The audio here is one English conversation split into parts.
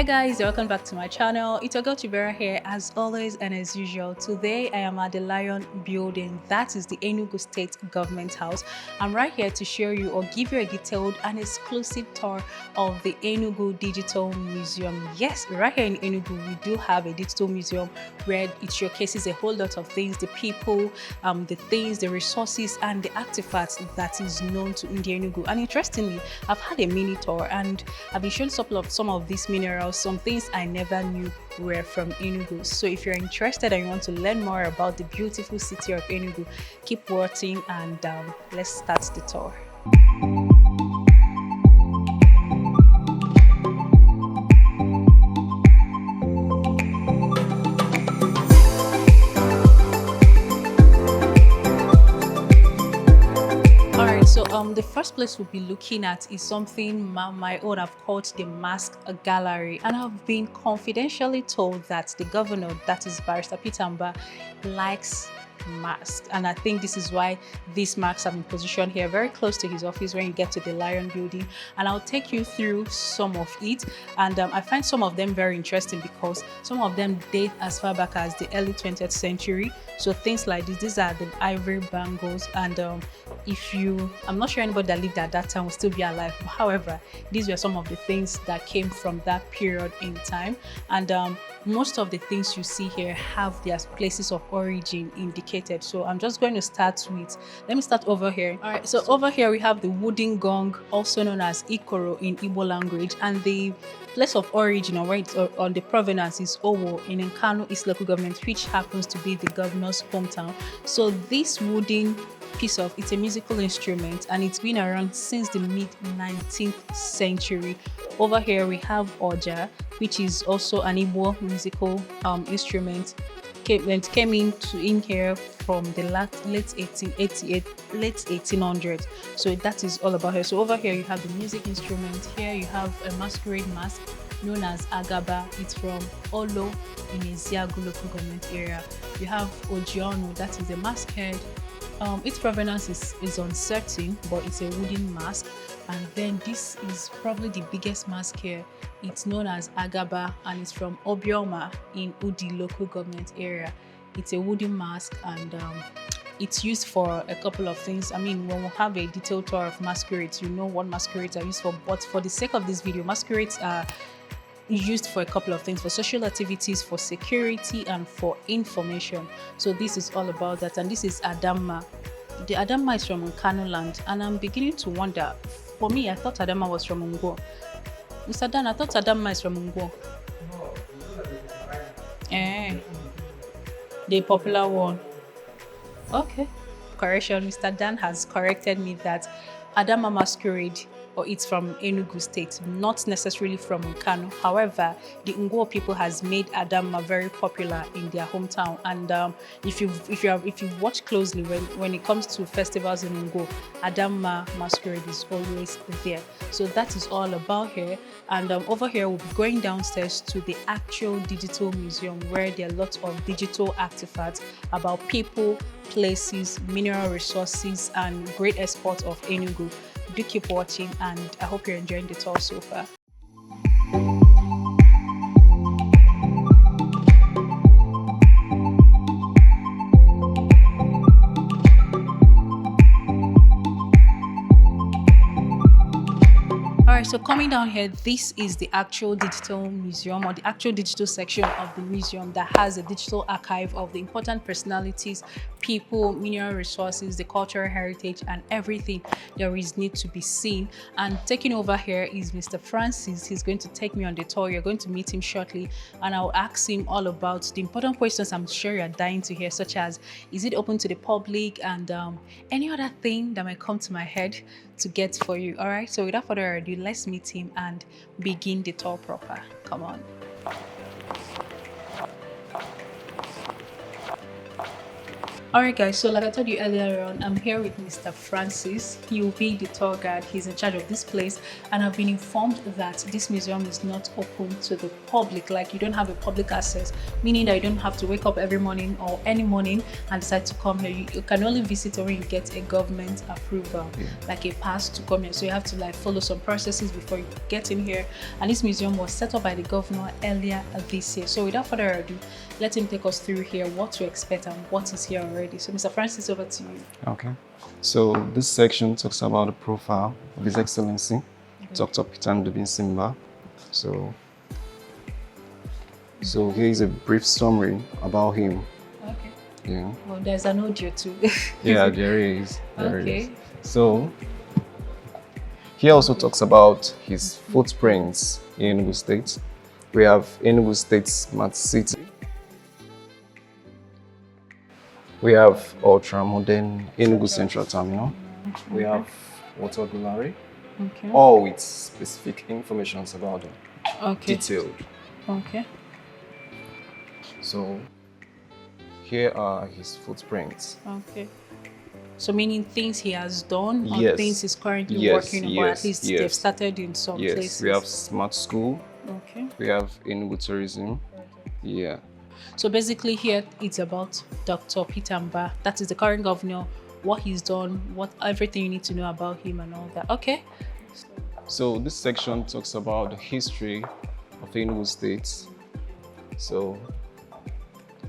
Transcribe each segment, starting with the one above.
Guys, welcome back to my channel. It's your girl Chief Vera here as always and as usual. Today I am at the Lion building, that is the Enugu State Government House. I'm right here to show you or give you a detailed and exclusive tour of the Enugu Digital Museum. Yes, right here in Enugu we do have a digital museum where it showcases a whole lot of things, the people, the things, the resources and the artifacts that is known to India Enugu. And interestingly, I've had a mini tour and I've been shown some of these minerals, some things I never knew were from Enugu. So if you're interested and you want to learn more about the beautiful city of Enugu, keep watching and let's start the tour. The first place we'll be looking at is something my own I've called the Mask Gallery, and I've been confidentially told that the governor, that is Barrister Pitamba, likes masks, and I think this is why these masks have been positioned here very close to his office when you get to the Lion building, and I'll take you through some of it. And I find some of them very interesting because some of them date as far back as the early 20th century. So things like these are the ivory bangles, and I'm not sure anybody that lived at that time will still be alive, however these were some of the things that came from that period in time. And most of the things you see here have their places of origin indicated. So I'm just going to start with, let me start over here. All right, so over here we have the wooden gong, also known as ikoro in Igbo language, and the place of origin or where it's on the provenance is Owo in Nkanu East Local Government, which happens to be the governor's hometown. So this wooden piece of, it's a musical instrument and it's been around since the mid 19th century. Over here we have Oja, which is also an Igbo musical instrument. It came in here from the late 1800s. So that is all about her. So over here you have the music instrument. Here you have a masquerade mask known as Agaba. It's from Olo in Eziagu local government area. You have Ojiono, that is a mask head. Its provenance is uncertain, but it's a wooden mask. And then this is probably the biggest mask here. It's known as Agaba and it's from Obioma in Udi local government area. It's a wooden mask and it's used for a couple of things. I mean, when we have a detailed tour of masquerades, you know what masquerades are used for. But for the sake of this video, masquerades are used for a couple of things: for social activities, for security, and for information. So this is all about that. And this is Adamma. The Adamma is from Nkanu land, and I'm beginning to wonder. For me, I thought Adamma was from Ungo. Mr. Dan, I thought Adamma is from Ungo. The popular one. Okay. Correction, Mr. Dan has corrected me that Adamma masquerade, or it's from Enugu State, not necessarily from Nkanu. However, the Ngo people has made Adamma very popular in their hometown. And if you watch closely, when it comes to festivals in Ngo, Adamma masquerade is always there. So that is all about here. And over here we'll be going downstairs to the actual digital museum, where there are lots of digital artifacts about people, places, mineral resources, and great exports of Enugu. Do keep watching and I hope you're enjoying the tour so far. So coming down here, this is the actual digital museum, or the actual digital section of the museum that has a digital archive of the important personalities, people, mineral resources, the cultural heritage, and everything there is need to be seen. And taking over here is Mr. Francis. He's going to take me on the tour. You're going to meet him shortly, and I'll ask him all about the important questions I'm sure you're dying to hear, such as, is it open to the public, and any other thing that might come to my head to get for you. All right, so without further ado, let's meet him and begin the tour proper. Come on. Alright guys, so like I told you earlier on, I'm here with Mr. Francis. He will be the tour guide. He's in charge of this place, and I've been informed that this museum is not open to the public. Like, you don't have a public access, meaning that you don't have to wake up every morning or any morning and decide to come here. You can only visit when you get a government approval, like a pass to come here. So you have to like follow some processes before you get in here. And this museum was set up by the governor earlier this year. So without further ado, let him take us through here, what to expect and what is here already. So Mr. Francis, over to you. Okay. So this section talks about the profile of His Excellency, Dr. Peter Simba. So here is a brief summary about him. Okay. Yeah. Well, there's an audio too. Yeah, there is. There okay. is. So he also talks about his footprints in Enugu State. We have Enugu State Smart City. We have ultra-modern Enugu Central Terminal. We have water gallery. Okay. All with specific information about them. Okay. Detailed. Okay. So here are his footprints. Okay. So meaning things he has done or Yes. things he's currently working on, but at least yes. they've started in some Yes, places. we have Smart School. Okay. We have Enugu Tourism. Yeah. So basically here it's about Dr. Peter Mba. That is the current governor, what he's done, what everything you need to know about him and all that. Okay. So this section talks about the history of Enugu State. So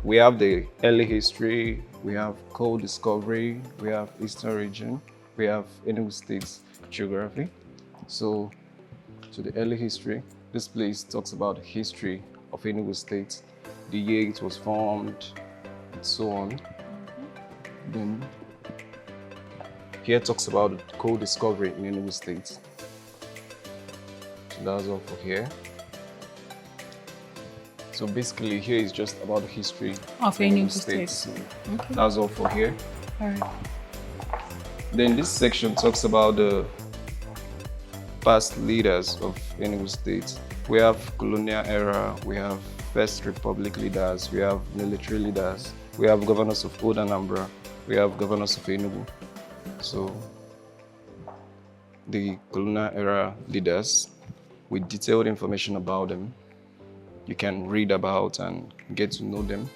we have the early history, we have coal discovery, we have Eastern region, we have Enugu State's geography. So to the early history, this place talks about the history of Enugu State, the year it was formed, and so on. Then here talks about the coal discovery in Enugu State. So that's all for here. So basically here is just about the history Of Enugu State. So Okay. that's all for here. All right. Then this section talks about the past leaders of Enugu State. We have colonial era, we have First Republic leaders, we have military leaders, we have governors of Old Anambra, we have governors of Enugu. So the colonial era leaders, with detailed information about them, you can read about and get to know them.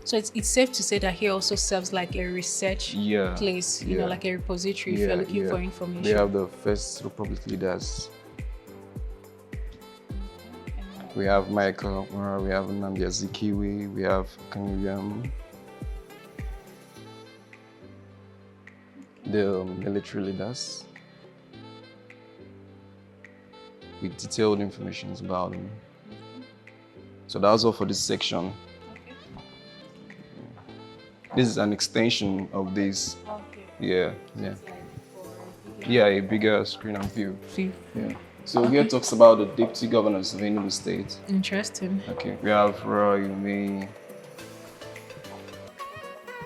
So it's safe to say that here also serves like a research place, you know, like a repository if you're looking for information. We have the First Republic leaders. We have Michael, we have Nnamdi Azikiwe, we have Kanyuyam, the military leaders, with detailed information about them. So that's all for this section. This is an extension of this. Okay. Yeah, a bigger screen and view. See. Yeah. So here talks about the deputy governors of Enugu State. Interesting. Okay, we have Roy, me,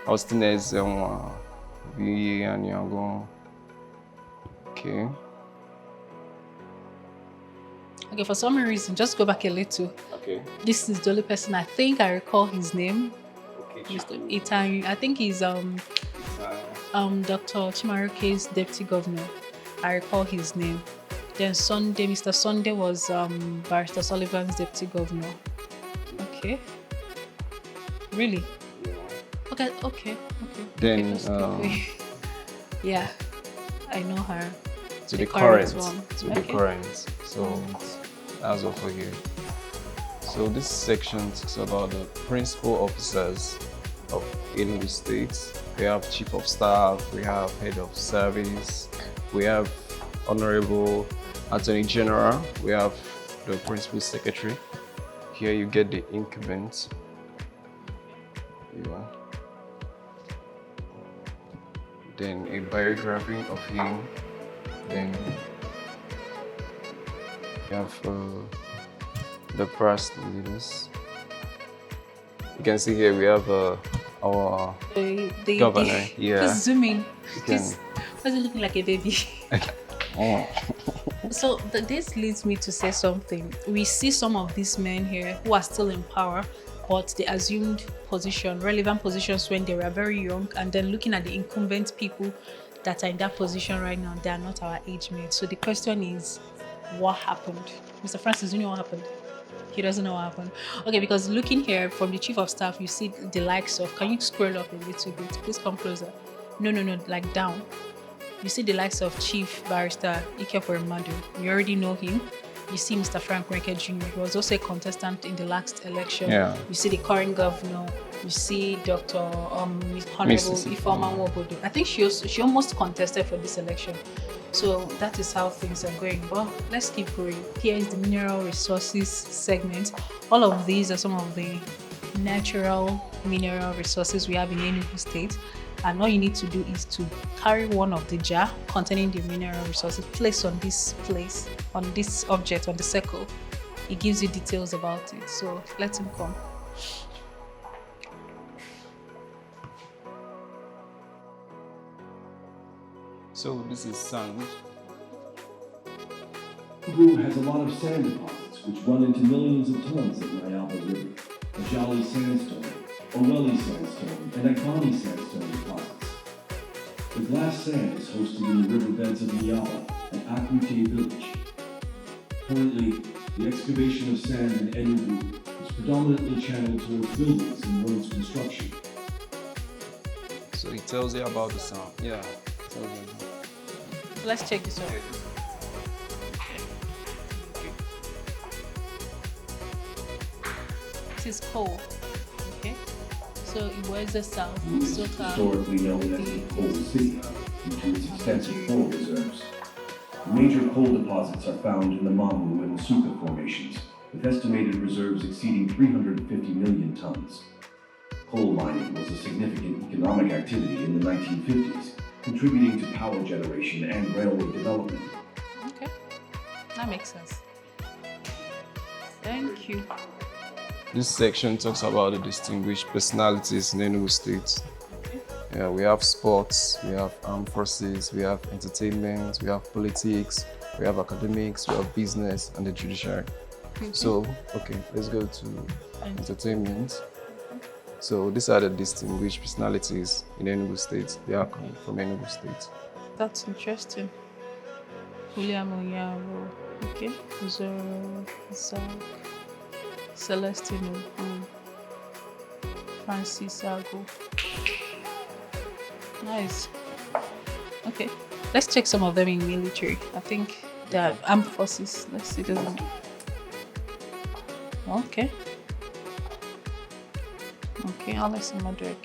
Austin Ezenwa, V and Yango. Okay. Okay, for some reason, just go back a little. Okay. This is the only person I think I recall his name. Okay. Mr. Itan. I think he's Dr. Chimaroke's deputy governor. I recall his name. Then Sunday, Mr. Sunday was Barrister Sullivan's deputy governor. Okay. Really? Okay. Then yeah, I know her. to the current one. to the current. So that's all for you. So this section talks about the principal officers of Enugu State. We have chief of staff, we have head of service, we have honorable attorney general, we have the principal secretary. Here you get the incumbent. Yeah. Then a biography of him. Then you have the past leaders. You can see here we have our governor. Just zoom in. Why is it looking like a baby? Oh. So this leads me to say something. We see some of these men here who are still in power, but they assumed relevant positions when they were very young, and then looking at the incumbent people that are in that position right now, they are not our age mates. So the question is, what happened? Mr. Francis, do you know what happened? He doesn't know what happened. Okay, because looking here from the chief of staff, you see the likes of, can you scroll up a little bit? Please come closer. No, like down. You see the likes of Chief Barrister Ikefor Madu. You already know him. You see Mr. Frank Reke Jr. He was also a contestant in the last election. Yeah. You see the current governor. You see Dr. Honorable Ifeoma Nwobodo. I think she almost contested for this election. So that is how things are going. But let's keep going. Here is the mineral resources segment. All of these are some of the natural mineral resources we have in Enugu State. And all you need to do is to carry one of the jar containing the mineral resources, place on this object, on the circle. It gives you details about it. So let him come. So this is sand. Enugu has a lot of sand deposits which run into millions of tons at Nyaba River. Ajali sandstone, Orwelli sandstone, and Agbani sandstone deposits. The glass sand is hosted in the riverbeds of Nyaba and Akute village. Currently, the excavation of sand in Enugu is predominantly channeled towards buildings and roads construction. So it tells you about the sound. Yeah. Let's check this out. This is coal. Okay. So it wears the south. Enugu is historically known as the Coal City due to its extensive coal reserves. Major coal deposits are found in the Mamu and Suka formations, with estimated reserves exceeding 350 million tons. Coal mining was a significant economic activity in the 1950s, contributing to power generation and railway development. Okay, that makes sense. Thank you. This section talks about the distinguished personalities in Enugu State. Yeah, we have sports, we have armed forces, we have entertainment, we have politics, we have academics, we have business, and the judiciary. So, okay, let's go to entertainment. So these are the distinguished personalities in Enugu State. They are coming from Enugu State. That's interesting. William Onyaro, okay, Zach, Celestino, Francis Ago. Nice. Okay, let's check some of them in military. I think the armed forces. Let's see this one. Okay. Okay, Alex Madrid,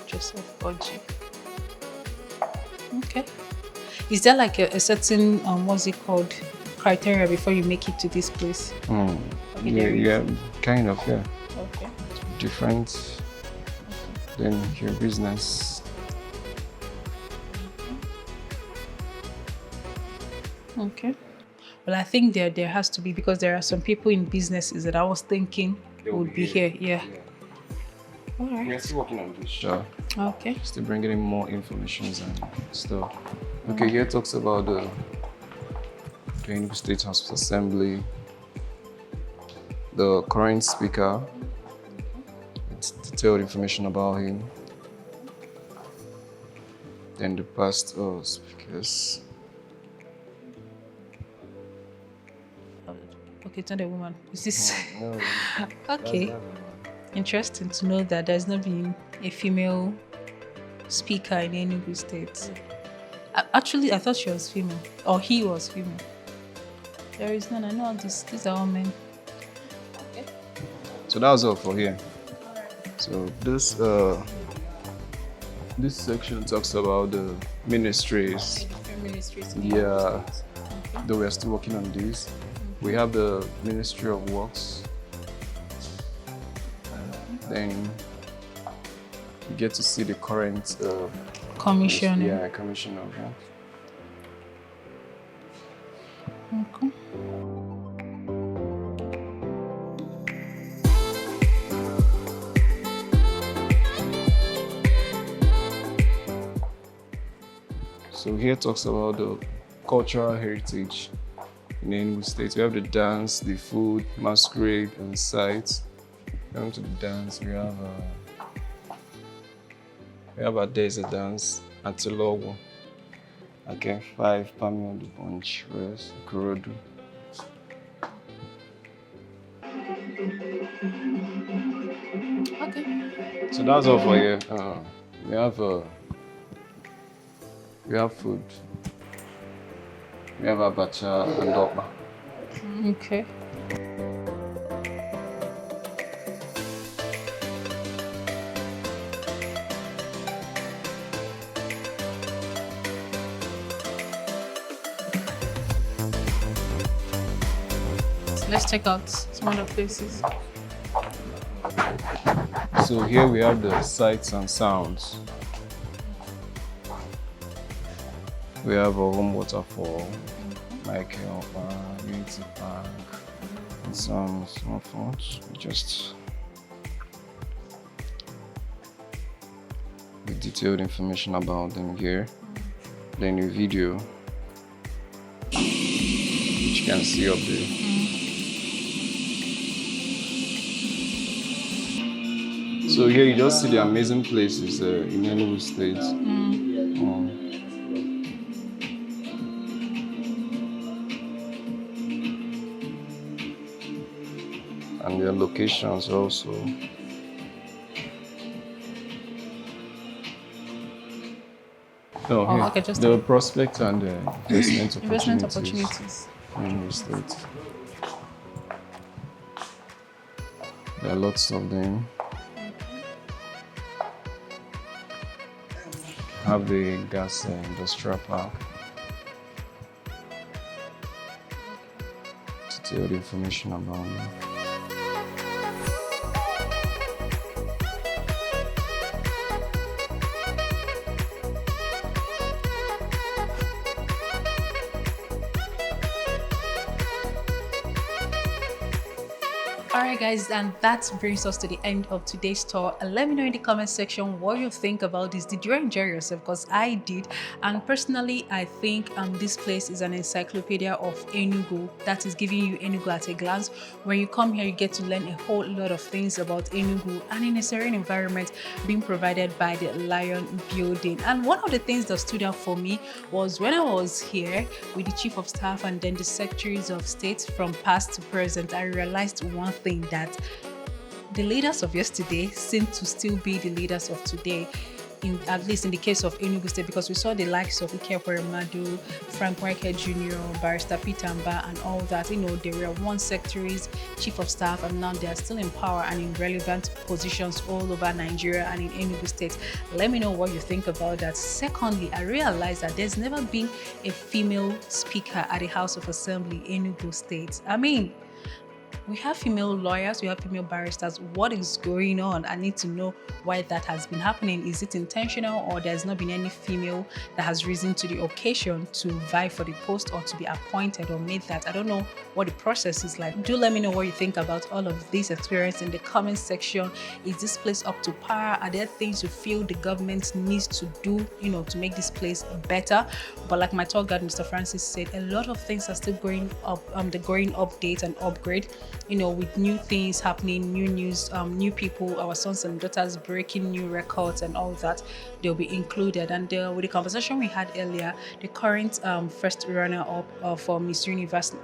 Joseph Oji. Okay. Is there like a certain what's it called, criteria before you make it to this place? Okay, Yeah, kind of, yeah. Okay. Different than your business. Okay. Well, I think there has to be, because there are some people in businesses that I was thinking would be here. Yeah. All right. We are still working on this. Sure. Okay. Still bringing in more information and stuff. Okay, here talks about the Enugu State House of Assembly, the current speaker. It's detailed information about him. Then the past speakers. Okay, it's not a woman. Is this No, okay? Interesting to know that there's not been a female speaker in Enugu State. Actually, I thought she was female, or he was female. There is none. I know these are all men. Okay. so that was all for here. So this section talks about the ministries. Different ministries. Yeah, though we are still working on this. We have the Ministry of Works. Then you get to see the current Commissioner. Yeah, commissioner. Yeah. Okay. So here talks about the cultural heritage in Enugu State. We have the dance, the food, masquerade, and sites. Come to the dance, we have a desert dance at Logo. Okay, 5 Pami on the Bunch, West, Kurodu. Okay. So that's all for you. We have food. We have abacha and okpa. Okay. Let's check out some other places. So here we have the sights and sounds. We have a home waterfall, like Unity Park, and some small forts. Just the detailed information about them here. Then the video, which you can see up there. So here you just see the amazing places in Enugu State. And their locations also. So here, okay, just the prospect and the investment opportunities. In Enugu State. There are lots of them. Have the gas industrial park. Detailed information about them. Alright guys, and that brings us to the end of today's tour. And let me know in the comment section what you think about this. Did you enjoy yourself? Because I did. And personally, I think this place is an encyclopedia of Enugu that is giving you Enugu at a glance. When you come here, you get to learn a whole lot of things about Enugu and in a serene environment being provided by the Lion Building. And one of the things that stood out for me was when I was here with the Chief of Staff and then the Secretaries of State from past to present, I realized one thing, that the leaders of yesterday seem to still be the leaders of today, at least in the case of Enugu State, because we saw the likes of Ike Madu, Frank Mweke Jr., Barrister Pitamba, and all that. You know, they were one secretaries, chief of staff, and now they are still in power and in relevant positions all over Nigeria and in Enugu State. Let me know what you think about that. Secondly, I realized that there's never been a female speaker at the House of Assembly, Enugu State. I mean, we have female lawyers, we have female barristers. What is going on? I need to know why that has been happening. Is it intentional, or there's not been any female that has risen to the occasion to vie for the post or to be appointed or made that? I don't know what the process is like. Do let me know what you think about all of this experience in the comment section. Is this place up to par? Are there things you feel the government needs to do, to make this place better? But like my tour guide, Mr. Francis, said, a lot of things are still going up, the going update and upgrade, with new things happening, new news, new people, our sons and daughters breaking new records and all that. They'll be included. And with the conversation we had earlier, the current first runner-up for Miss Universe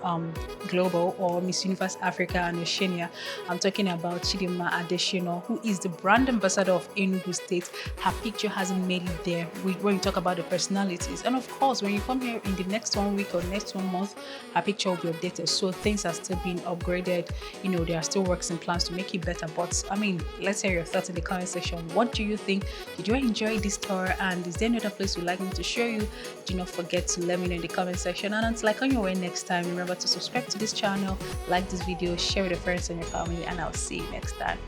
Global or Miss Universe Africa and Oceania, I'm talking about Chidinma Adesina, who is the brand ambassador of Enugu State. Her picture hasn't made it there when you talk about the personalities. And of course, when you come here in the next 1 week or next 1 month, her picture will be updated. So things are still being upgraded. There are still works and plans to make it better. But I mean, let's hear your thoughts in the comment section. What do you think? Did you enjoy this tour? And is there any other place you'd like me to show you? Do not forget to let me know in the comment section. And until I come your way next time, remember to subscribe to this channel, like this video, share with your friends and your family, and I'll see you next time.